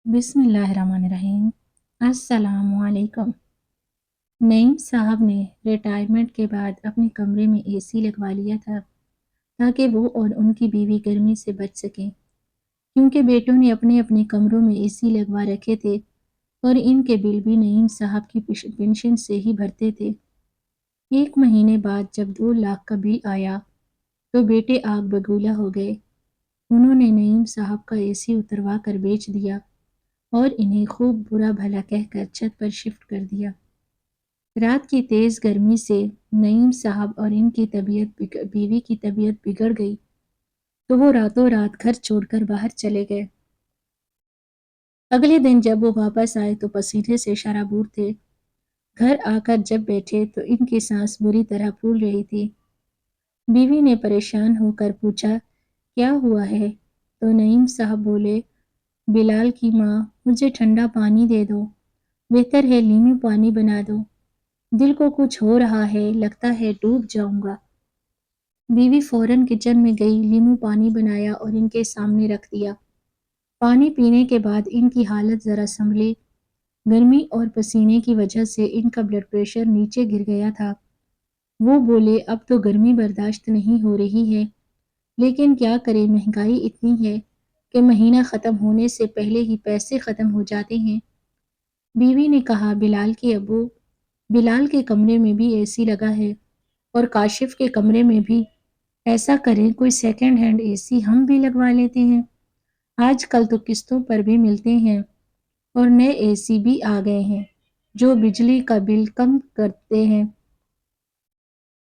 बिस्मिल्लाहिर्रहमानिर्रहीम। अस्सलामुअलैकुम। नईम साहब ने रिटायरमेंट के बाद अपने कमरे में एसी लगवा लिया था ताकि वो और उनकी बीवी गर्मी से बच सकें, क्योंकि बेटों ने अपने अपने कमरों में एसी लगवा रखे थे और इनके बिल भी नईम साहब की पेंशन से ही भरते थे। एक महीने बाद जब 2 लाख का बिल आया तो बेटे आग बबूला हो गए। उन्होंने नईम साहब का एसी उतरवा कर बेच दिया और इन्हें खूब बुरा भला कहकर छत पर शिफ्ट कर दिया। रात की तेज गर्मी से नईम साहब और इनकी बीवी की तबीयत बिगड़ गई तो वो रातों रात घर छोड़कर बाहर चले गए। अगले दिन जब वो वापस आए तो पसीने से शराबूर थे। घर आकर जब बैठे तो इनकी सांस बुरी तरह फूल रही थी। बीवी ने परेशान होकर पूछा, क्या हुआ है? तो नईम साहब बोले, बिलाल की माँ, मुझे ठंडा पानी दे दो, बेहतर है लीमू पानी बना दो, दिल को कुछ हो रहा है, लगता है डूब जाऊंगा। बीवी फौरन किचन में गई, लीमू पानी बनाया और इनके सामने रख दिया। पानी पीने के बाद इनकी हालत जरा संभली। गर्मी और पसीने की वजह से इनका ब्लड प्रेशर नीचे गिर गया था। वो बोले, अब तो गर्मी बर्दाश्त नहीं हो रही है, लेकिन क्या करें, महंगाई इतनी है कि महीना ख़त्म होने से पहले ही पैसे ख़त्म हो जाते हैं। बीवी ने कहा, बिलाल के कमरे में भी एसी लगा है और काशिफ के कमरे में भी। ऐसा करें, कोई सेकंड हैंड एसी हम भी लगवा लेते हैं। आजकल तो किस्तों पर भी मिलते हैं और नए एसी भी आ गए हैं जो बिजली का बिल कम करते हैं।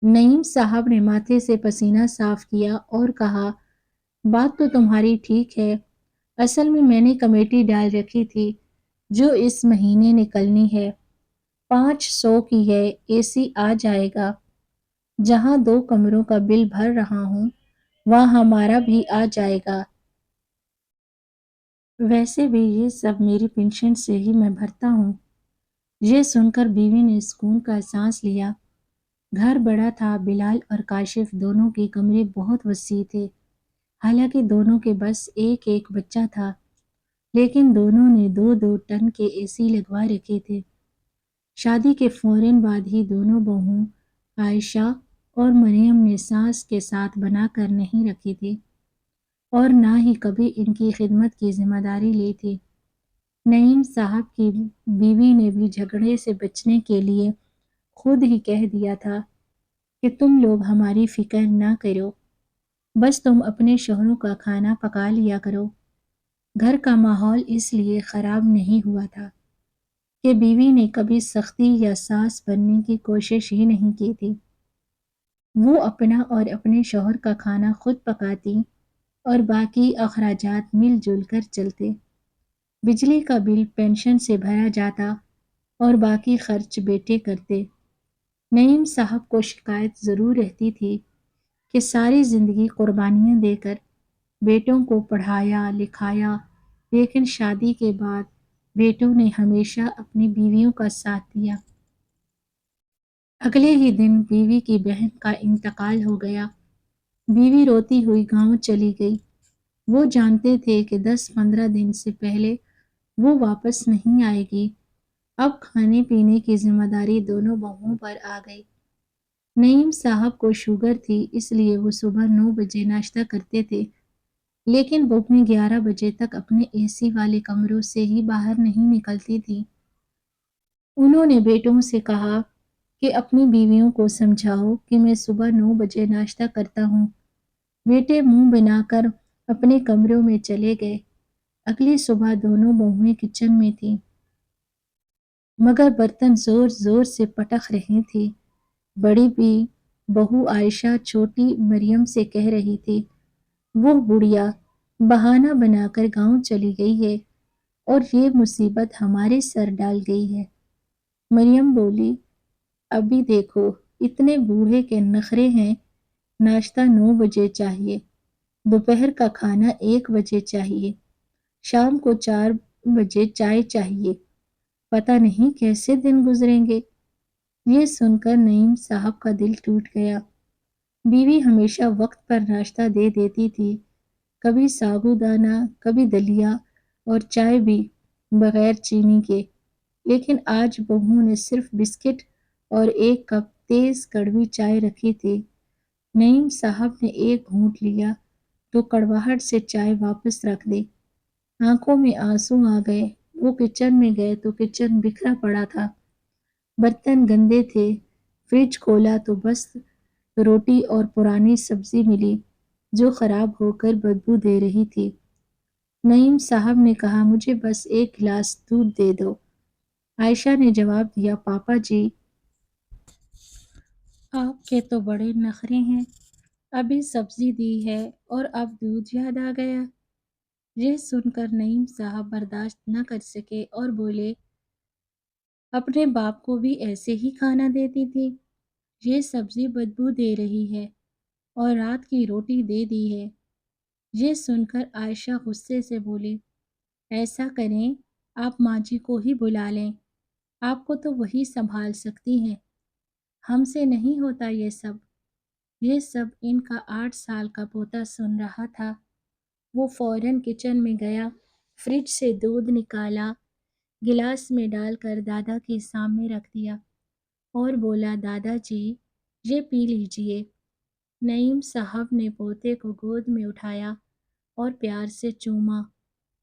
नईम साहब ने माथे से पसीना साफ किया और कहा, बात तो तुम्हारी ठीक है। असल में मैंने कमेटी डाल रखी थी जो इस महीने निकलनी है। 500 की है, एसी आ जाएगा। जहां 2 कमरों का बिल भर रहा हूं वहां हमारा भी आ जाएगा। वैसे भी ये सब मेरी पेंशन से ही मैं भरता हूँ। ये सुनकर बीवी ने सुकून का सांस लिया। घर बड़ा था, बिलाल और काशिफ दोनों के कमरे बहुत वसी थे। हालांकि दोनों के बस एक एक बच्चा था, लेकिन दोनों ने 2-2 टन के एसी लगवा रखे थे। शादी के फौरन बाद ही दोनों बहू आयशा और मरियम ने सास के साथ बनाकर नहीं रखी थी और ना ही कभी इनकी खिदमत की जिम्मेदारी ली थी। नईम साहब की बीवी ने भी झगड़े से बचने के लिए खुद ही कह दिया था कि तुम लोग हमारी फिक्र ना करो, बस तुम अपने शोहरों का खाना पका लिया करो। घर का माहौल इसलिए खराब नहीं हुआ था कि बीवी ने कभी सख्ती या सास बनने की कोशिश ही नहीं की थी। वो अपना और अपने शौहर का खाना खुद पकाती और बाकी अखराजात मिलजुल कर चलते। बिजली का बिल पेंशन से भरा जाता और बाकी खर्च बेटे करते। नईम साहब को शिकायत ज़रूर रहती थी कि सारी ज़िंदगी कुर्बानियाँ देकर बेटों को पढ़ाया लिखाया, लेकिन शादी के बाद बेटों ने हमेशा अपनी बीवियों का साथ दिया। अगले ही दिन बीवी की बहन का इंतकाल हो गया। बीवी रोती हुई गांव चली गई। वो जानते थे कि 10-15 दिन से पहले वो वापस नहीं आएगी। अब खाने पीने की जिम्मेदारी दोनों बहुओं पर आ गई। नईम साहब को शुगर थी, इसलिए वो सुबह 9 बजे नाश्ता करते थे, लेकिन वो अपने 11 बजे तक अपने एसी वाले कमरों से ही बाहर नहीं निकलती थी। उन्होंने बेटों से कहा कि अपनी बीवियों को समझाओ कि मैं सुबह 9 बजे नाश्ता करता हूँ। बेटे मुंह बनाकर अपने कमरों में चले गए। अगली सुबह दोनों बहुएं किचन में थीं, मगर बर्तन जोर जोर से पटक रही थी। बड़ी भी बहू आयशा छोटी मरियम से कह रही थी, वो बुढ़िया बहाना बनाकर गांव चली गई है और ये मुसीबत हमारे सर डाल गई है। मरियम बोली, अभी देखो, इतने बूढ़े के नखरे हैं। नाश्ता 9 बजे चाहिए, दोपहर का खाना 1 बजे चाहिए, शाम को 4 बजे चाय चाहिए। पता नहीं कैसे दिन गुजरेंगे। ये सुनकर नईम साहब का दिल टूट गया। बीवी हमेशा वक्त पर नाश्ता दे देती थी, कभी साबूदाना, कभी दलिया और चाय भी। बगैर चीनी के। लेकिन आज बहू ने सिर्फ बिस्किट और एक कप तेज कड़वी चाय रखी थी। नईम साहब ने एक घूंट लिया तो कड़वाहट से चाय वापस रख दी। आंखों में आंसू आ गए। वो किचन में गए तो किचन बिखरा पड़ा था। बर्तन गंदे थे। फ्रिज खोला तो बस रोटी और पुरानी सब्जी मिली जो खराब होकर बदबू दे रही थी। नईम साहब ने कहा, मुझे बस एक गिलास दूध दे दो। आयशा ने जवाब दिया, पापा जी, आपके तो बड़े नखरे हैं। अभी सब्जी दी है और अब दूध याद आ गया। यह सुनकर नईम साहब बर्दाश्त न कर सके और बोले, अपने बाप को भी ऐसे ही खाना देती थी। ये सब्जी बदबू दे रही है और रात की रोटी दे दी है। ये सुनकर आयशा गुस्से से बोली, ऐसा करें, आप माँ जी को ही बुला लें। आपको तो वही संभाल सकती हैं। हमसे नहीं होता ये सब। ये सब इनका 8 साल का पोता सुन रहा था। वो फौरन किचन में गया, फ्रिज से दूध निकाला, गिलास में डालकर दादा के सामने रख दिया और बोला, दादाजी, ये पी लीजिए। नईम साहब ने पोते को गोद में उठाया और प्यार से चूमा।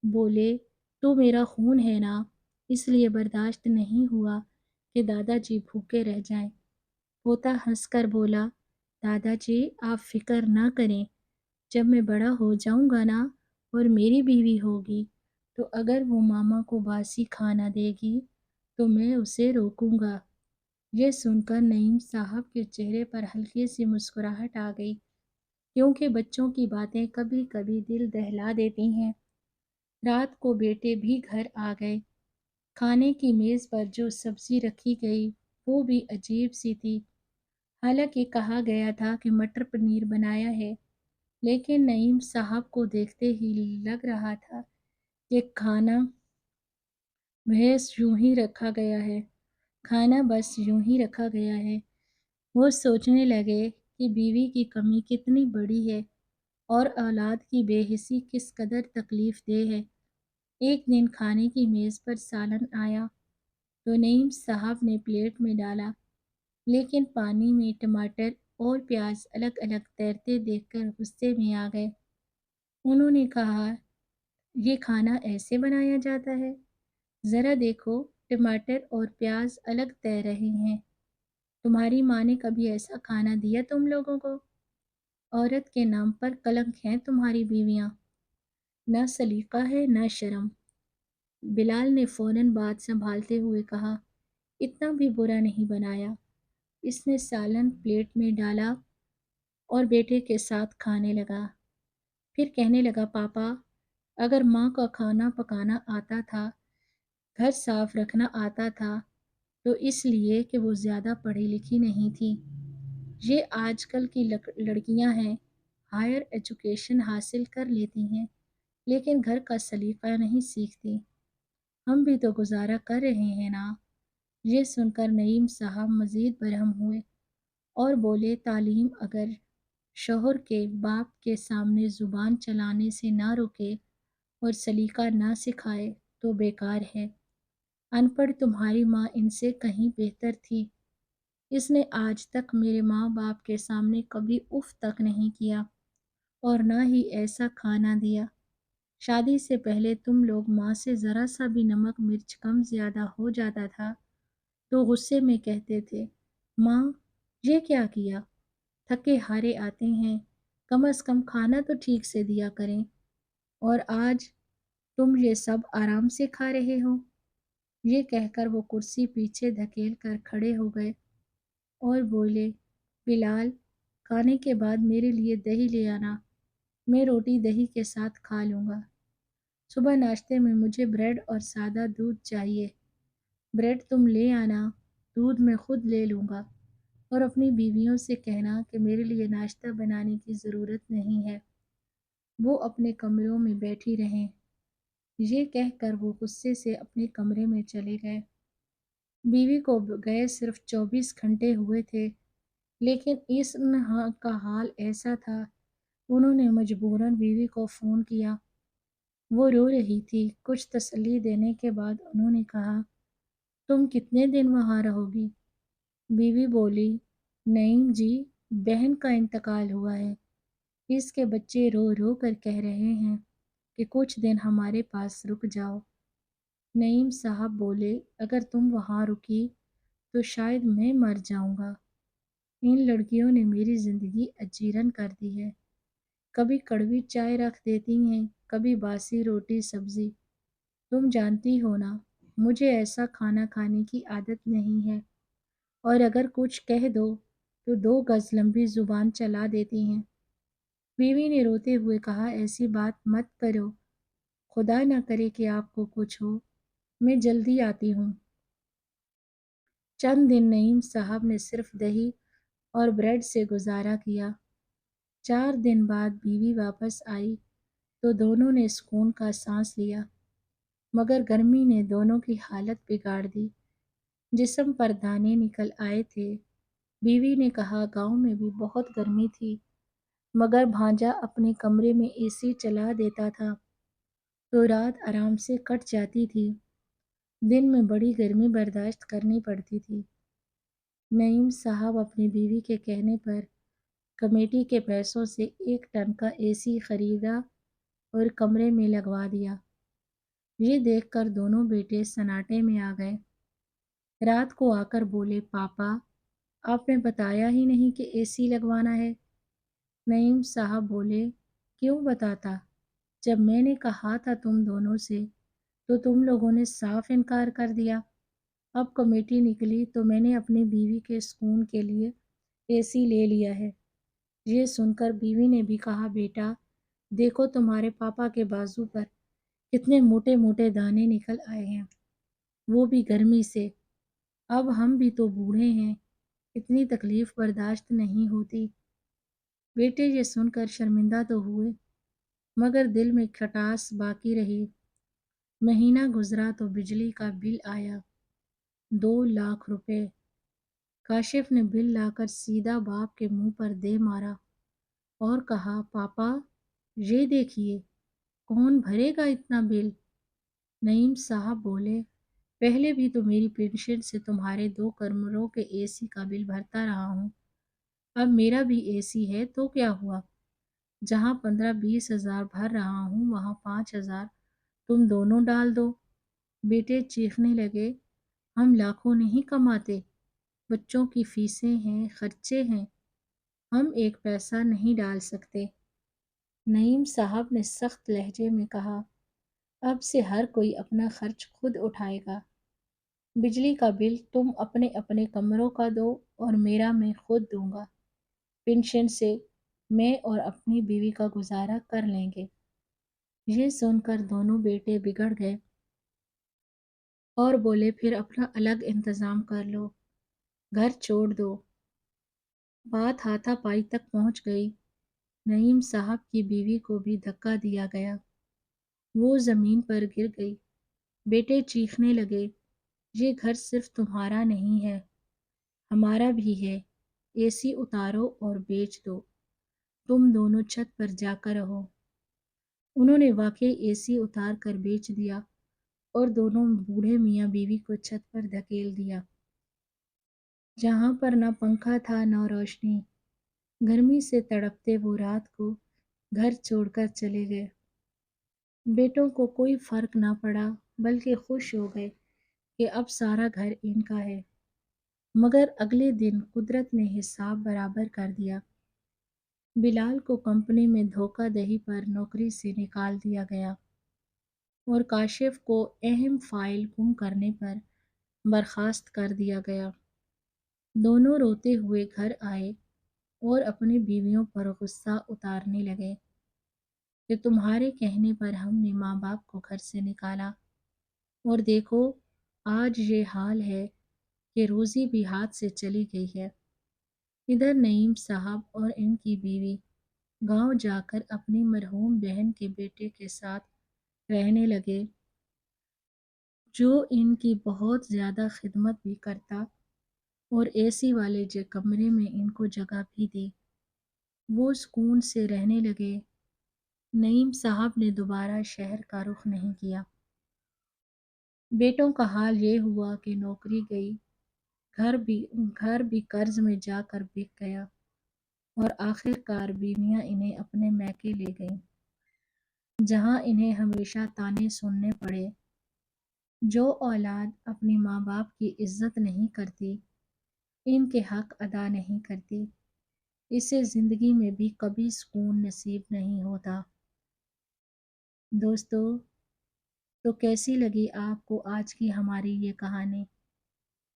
बोले, तू मेरा खून है ना, इसलिए बर्दाश्त नहीं हुआ कि दादाजी भूखे रह जाएं। पोता हंसकर बोला, दादाजी आप फिक्र ना करें। जब मैं बड़ा हो जाऊंगा ना और मेरी बीवी होगी तो अगर वो मामा को बासी खाना देगी तो मैं उसे रोकूंगा। ये सुनकर नईम साहब के चेहरे पर हल्की सी मुस्कुराहट आ गई, क्योंकि बच्चों की बातें कभी कभी दिल दहला देती हैं। रात को बेटे भी घर आ गए। खाने की मेज़ पर जो सब्जी रखी गई वो भी अजीब सी थी। हालांकि कहा गया था कि मटर पनीर बनाया है, लेकिन नईम साहब को देखते ही लग रहा था कि खाना बस यूं ही रखा गया है। वो सोचने लगे कि बीवी की कमी कितनी बड़ी है और औलाद की बेहिसी किस कदर तकलीफ दे है। एक दिन खाने की मेज़ पर सालन आया तो नईम साहब ने प्लेट में डाला, लेकिन पानी में टमाटर और प्याज अलग अलग तैरते देखकर गुस्से में आ गए। उन्होंने कहा, ये खाना ऐसे बनाया जाता है? ज़रा देखो, टमाटर और प्याज अलग तैर रहे हैं। तुम्हारी माँ ने कभी ऐसा खाना दिया तुम लोगों को? औरत के नाम पर कलंक हैं तुम्हारी बीवियाँ। न सलीका है न शर्म। बिलाल ने फौरन बात संभालते हुए कहा, इतना भी बुरा नहीं बनाया। इसने सालन प्लेट में डाला और बेटे के साथ खाने लगा। फिर कहने लगा, पापा, अगर माँ का खाना पकाना आता था, घर साफ रखना आता था, तो इसलिए कि वो ज़्यादा पढ़ी लिखी नहीं थी। ये आजकल की लड़कियां हैं, हायर एजुकेशन हासिल कर लेती हैं, लेकिन घर का सलीका नहीं सीखती। हम भी तो गुजारा कर रहे हैं ना। ये सुनकर नईम साहब मज़ीद बरहम हुए और बोले, तालीम अगर शोहर के बाप के सामने ज़ुबान चलाने से ना रोके और सलीका ना सिखाए तो बेकार है। अनपढ़ तुम्हारी माँ इनसे कहीं बेहतर थी। इसने आज तक मेरे माँ बाप के सामने कभी उफ तक नहीं किया और ना ही ऐसा खाना दिया। शादी से पहले तुम लोग माँ से ज़रा सा भी नमक मिर्च कम ज़्यादा हो जाता था तो गुस्से में कहते थे, माँ, ये क्या किया? थके हारे आते हैं, कम से कम खाना तो ठीक से दिया करें। और आज तुम ये सब आराम से खा रहे हो। ये कहकर वो कुर्सी पीछे धकेल कर खड़े हो गए और बोले, बिलाल, खाने के बाद मेरे लिए दही ले आना। मैं रोटी दही के साथ खा लूँगा। सुबह नाश्ते में मुझे ब्रेड और सादा दूध चाहिए। ब्रेड तुम ले आना, दूध मैं खुद ले लूँगा। और अपनी बीवियों से कहना कि मेरे लिए नाश्ता बनाने की ज़रूरत नहीं है, वो अपने कमरों में बैठी रहें। ये कहकर वो गुस्से से अपने कमरे में चले गए। बीवी को गए सिर्फ 24 घंटे हुए थे, लेकिन इस का हाल ऐसा था, उन्होंने मजबूरन बीवी को फ़ोन किया وہ رو رہی تھی۔ کچھ تسلی دینے کے بعد انہوں نے کہا، تم کتنے دن وہاں رہو گی؟ بیوی بولی، نعیم جی، بہن کا انتقال ہوا ہے، اس کے بچے رو رو کر کہہ رہے ہیں کہ کچھ دن ہمارے پاس رک جاؤ۔ نعیم صاحب بولے، اگر تم وہاں رکی تو شاید میں مر جاؤں گا۔ ان لڑکیوں نے میری زندگی اجیرن کر دی ہے۔ کبھی کڑوی چائے رکھ دیتی ہیں، کبھی باسی روٹی سبزی۔ تم جانتی ہو نا، مجھے ایسا کھانا کھانے کی عادت نہیں ہے، اور اگر کچھ کہہ دو تو 2 گز لمبی زبان چلا دیتی ہیں۔ بیوی نے روتے ہوئے کہا، ایسی بات مت کرو، خدا نہ کرے کہ آپ کو کچھ ہو، میں جلدی آتی ہوں۔ چند دن نعیم صاحب نے صرف دہی اور بریڈ سے گزارا کیا۔ 4 دن بعد بیوی واپس آئی تو دونوں نے سکون کا سانس لیا، مگر گرمی نے دونوں کی حالت بگاڑ دی۔ جسم پر دانے نکل آئے تھے۔ بیوی نے کہا، گاؤں میں بھی بہت گرمی تھی، مگر بھانجا اپنے کمرے میں اے سی چلا دیتا تھا تو رات آرام سے کٹ جاتی تھی۔ دن میں بڑی گرمی برداشت کرنی پڑتی تھی۔ نعیم صاحب اپنی بیوی کے کہنے پر کمیٹی کے پیسوں سے 1 ٹن کا اے سی خریدا اور کمرے میں لگوا دیا۔ یہ دیکھ کر دونوں بیٹے سناٹے میں آ گئے۔ رات کو آ کر بولے، پاپا، آپ نے بتایا ہی نہیں کہ اے سی لگوانا ہے۔ نعیم صاحب بولے، کیوں بتاتا؟ جب میں نے کہا تھا تم دونوں سے تو تم لوگوں نے صاف انکار کر دیا۔ اب کمیٹی نکلی تو میں نے اپنی بیوی کے سکون کے لیے اے سی لے لیا ہے۔ یہ سن کر بیوی نے بھی کہا، بیٹا، دیکھو تمہارے پاپا کے بازو پر کتنے موٹے موٹے دانے نکل آئے ہیں، وہ بھی گرمی سے۔ اب ہم بھی تو بوڑھے ہیں، اتنی تکلیف برداشت نہیں ہوتی۔ بیٹے یہ سن کر شرمندہ تو ہوئے، مگر دل میں کھٹاس باقی رہی۔ مہینہ گزرا تو بجلی کا بل آیا، 2 لاکھ روپے۔ کاشف نے بل لا کر سیدھا باپ کے منہ پر دے مارا اور کہا، پاپا، یہ دیکھیے، کون بھرے گا اتنا بل؟ نعیم صاحب بولے، پہلے بھی تو میری پینشن سے تمہارے 2 کمروں کے اے سی کا بل بھرتا رہا ہوں، اب میرا بھی اے سی ہے تو کیا ہوا؟ جہاں 15-20 ہزار بھر رہا ہوں وہاں 5 ہزار تم دونوں ڈال دو۔ بیٹے چیخنے لگے، ہم لاکھوں نہیں کماتے، بچوں کی فیسیں ہیں، خرچے ہیں، ہم 1 پیسہ نہیں ڈال سکتے۔ نعیم صاحب نے سخت لہجے میں کہا، اب سے ہر کوئی اپنا خرچ خود اٹھائے گا۔ بجلی کا بل تم اپنے اپنے کمروں کا دو اور میرا میں خود دوں گا۔ پینشن سے میں اور اپنی بیوی کا گزارا کر لیں گے۔ یہ سن کر دونوں بیٹے بگڑ گئے اور بولے، پھر اپنا الگ انتظام کر لو، گھر چھوڑ دو۔ بات ہاتھا پائی تک پہنچ گئی۔ نعیم صاحب کی بیوی کو بھی دھکا دیا گیا، وہ زمین پر گر گئی۔ بیٹے چیخنے لگے، یہ گھر صرف تمہارا نہیں ہے، ہمارا بھی ہے، اے سی اتارو اور بیچ دو، تم دونوں چھت پر جا کر رہو۔ انہوں نے واقعی اے سی اتار کر بیچ دیا اور دونوں بوڑھے میاں بیوی کو چھت پر دھکیل دیا، جہاں پر نہ پنکھا تھا نہ روشنی۔ گرمی سے تڑپتے وہ رات کو گھر چھوڑ کر چلے گئے۔ بیٹوں کو کوئی فرق نہ پڑا، بلکہ خوش ہو گئے کہ اب سارا گھر ان کا ہے۔ مگر اگلے دن قدرت نے حساب برابر کر دیا۔ بلال کو کمپنی میں دھوکہ دہی پر نوکری سے نکال دیا گیا اور کاشف کو اہم فائل گم کرنے پر برخاست کر دیا گیا۔ دونوں روتے ہوئے گھر آئے اور اپنی بیویوں پر غصہ اتارنے لگے کہ تمہارے کہنے پر ہم نے ماں باپ کو گھر سے نکالا، اور دیکھو آج یہ حال ہے کہ روزی بھی ہاتھ سے چلی گئی ہے۔ ادھر نعیم صاحب اور ان کی بیوی گاؤں جا کر اپنی مرحوم بہن کے بیٹے کے ساتھ رہنے لگے، جو ان کی بہت زیادہ خدمت بھی کرتا اور اے سی والے کمرے میں ان کو جگہ بھی دی۔ وہ سکون سے رہنے لگے۔ نعیم صاحب نے دوبارہ شہر کا رخ نہیں کیا۔ بیٹوں کا حال یہ ہوا کہ نوکری گئی، گھر بھی قرض میں جا کر بک گیا، اور آخر کار بیویاں انہیں اپنے میکے لے گئیں، جہاں انہیں ہمیشہ تانے سننے پڑے۔ جو اولاد اپنی ماں باپ کی عزت نہیں کرتی، ان کے حق ادا نہیں کرتی، اسے زندگی میں بھی کبھی سکون نصیب نہیں ہوتا۔ دوستو، تو کیسی لگی آپ کو آج کی ہماری یہ کہانی؟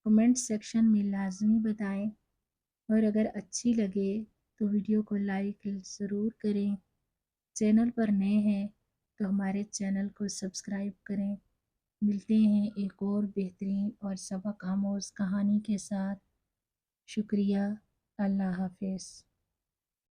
کمنٹ سیکشن میں لازمی بتائیں، اور اگر اچھی لگے تو ویڈیو کو لائک ضرور کریں۔ چینل پر نئے ہیں تو ہمارے چینل کو سبسکرائب کریں۔ ملتے ہیں ایک اور بہترین اور سبق آموز کہانی کے ساتھ۔ شکریہ۔ اللہ حافظ۔